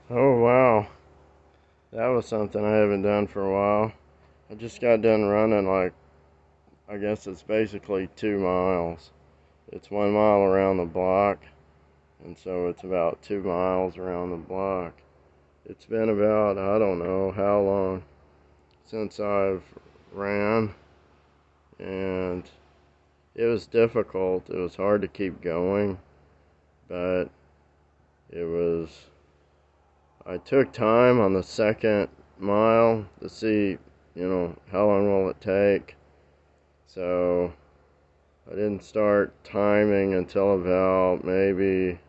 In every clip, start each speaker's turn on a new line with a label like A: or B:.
A: Oh wow, that was something I haven't done for a while. I just got done running I guess it's basically 2 miles. It's 1 mile around the block, and so it's about 2 miles around the block. It's been about, I don't know how long since I've ran, and it was difficult. It was hard to keep going, but it was, I took time on the second mile to see, how long will it take. So I didn't start timing until about maybe,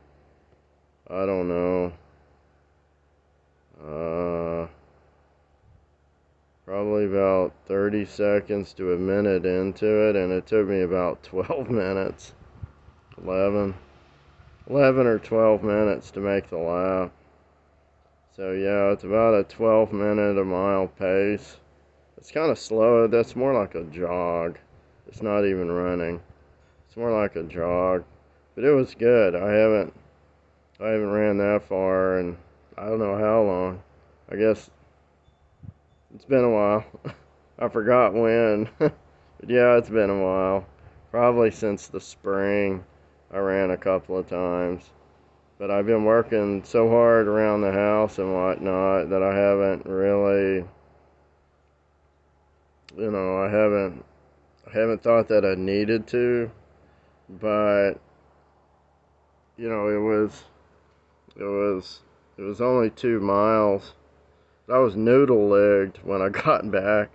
A: I don't know, uh, probably about 30 seconds to a minute into it, and it took me about 12 minutes, 11, 11 or 12 minutes to make the lap. So yeah, it's about a 12 minute a mile pace. It's kind of slow. That's more like a jog. It's not even running. It's more like a jog. But it was good. I haven't ran that far and I don't know how long. I guess it's been a while. I forgot when. But yeah, it's been a while. Probably since the spring. I ran a couple of times. But I've been working so hard around the house and whatnot that I haven't really, I haven't thought that I needed to. But it was, it was only 2 miles. I was noodle legged when I got back.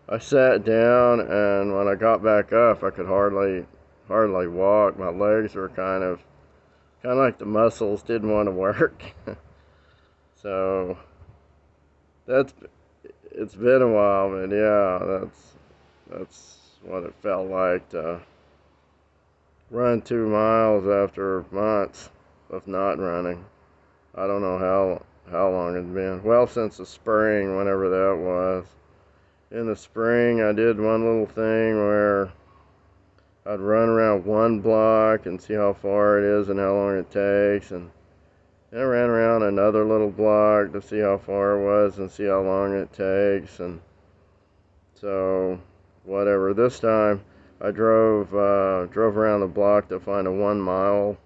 A: I sat down, and when I got back up, I could hardly walk. My legs were kind of like the muscles didn't want to work. So that's it's been a while, but yeah, that's what it felt like to run 2 miles after months of not running. I don't know how long it's been. Well, since the spring, whenever that was. In the spring, I did one little thing where I'd run around one block and see how far it is and how long it takes, and then I ran around another little block to see how far it was and see how long it takes, and so whatever. This time, I drove around the block to find a 1 mile,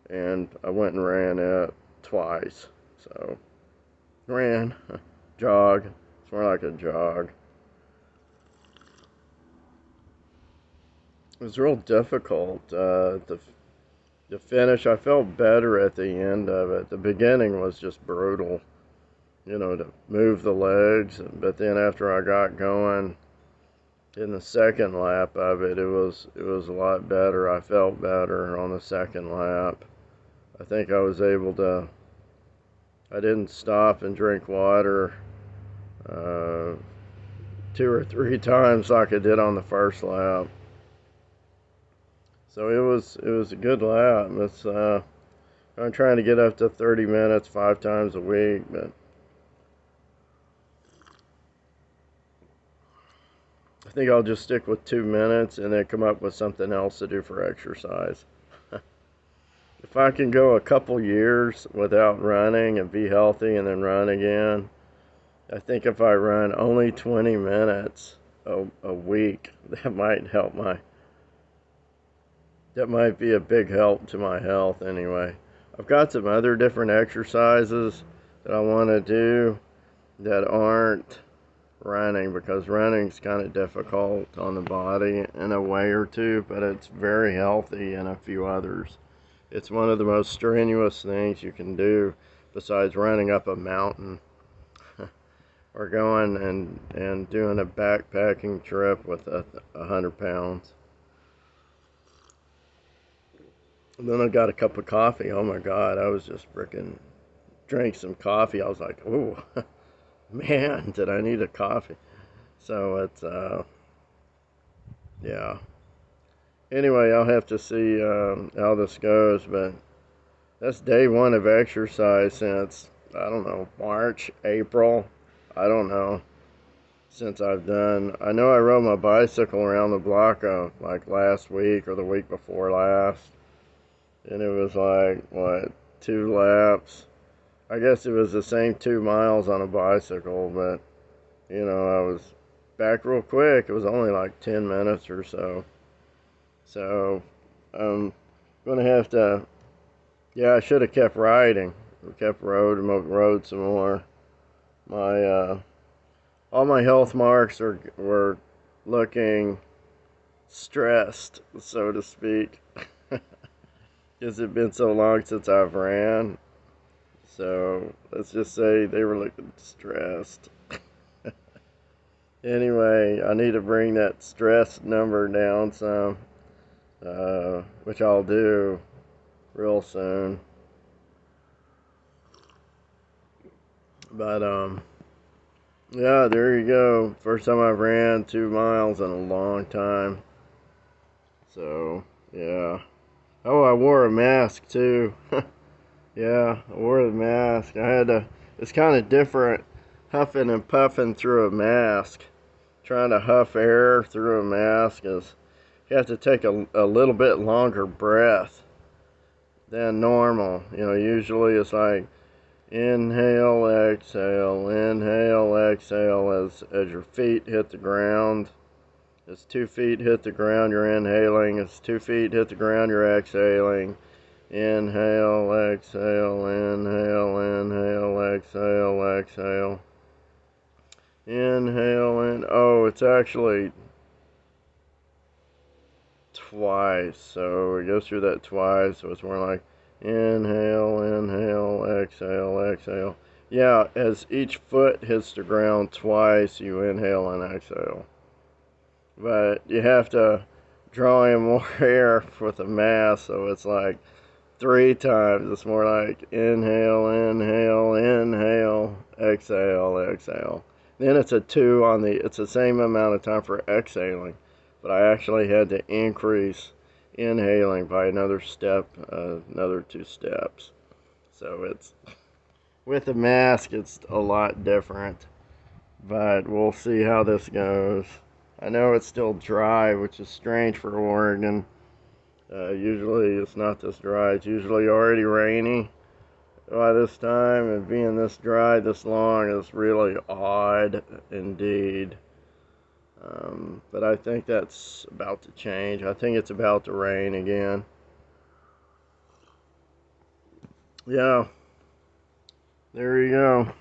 A: and I went and ran it twice. So ran, jog. It's more like a jog. It was real difficult to finish. I felt better at the end of it. The beginning was just brutal, to move the legs. But then after I got going in the second lap of it, it was a lot better. I felt better on the second lap. I think I was able to. I didn't stop and drink water uh, 2 or 3 times like I did on the first lap. So it was a good lap. I'm trying to get up to 30 minutes 5 times a week, but I think I'll just stick with 2 minutes and then come up with something else to do for exercise. If I can go a couple years without running and be healthy and then run again, I think if I run only 20 minutes a week, that might be a big help to my health anyway. I've got some other different exercises that I want to do that aren't running, because running's kind of difficult on the body in a way or two, but it's very healthy in a few others. It's one of the most strenuous things you can do besides running up a mountain or going and doing a backpacking trip with 100 pounds. And then I got a cup of coffee. Oh my God, I was just freaking drank some coffee. I was like, oh, man, did I need a coffee? So yeah. Anyway, I'll have to see how this goes, but that's day one of exercise since, I don't know, March, April. I don't know, since I've done. I know I rode my bicycle around the block like last week or the week before last, and it was like, what, 2 laps. I guess it was the same 2 miles on a bicycle, but you know, I was back real quick. It was only like 10 minutes or so. So I'm gonna have to. Yeah, I should have kept riding. Kept rode some more. My all my health marks were looking stressed, so to speak, because it's been so long since I've ran. So let's just say they were looking stressed. Anyway, I need to bring that stress number down some, which I'll do real soon. But yeah, there you go. First time I've ran 2 miles in a long time. So yeah. Oh, I wore a mask too. Yeah, I wore the mask. I had to. It's kind of different, huffing and puffing through a mask. Trying to huff air through a mask is you have to take a little bit longer breath than normal. You know, usually it's like inhale, exhale, as your feet hit the ground. As 2 feet hit the ground, you're inhaling. As 2 feet hit the ground, you're exhaling. Inhale, exhale, exhale. Inhale, and oh, it's actually twice. So it goes through that twice. So it's more like inhale, exhale. Yeah, as each foot hits the ground twice, you inhale and exhale. But you have to draw in more air with a mask, so it's like 3 times. It's more like inhale, exhale. Then it's a 2 on the, it's the same amount of time for exhaling, but I actually had to increase inhaling by another step, another 2 steps. So it's, with a mask, it's a lot different, but we'll see how this goes. I know it's still dry, which is strange for Oregon. Usually it's not this dry. It's usually already rainy by this time, and being this dry this long is really odd indeed. But I think that's about to change. I think it's about to rain again. Yeah, there you go.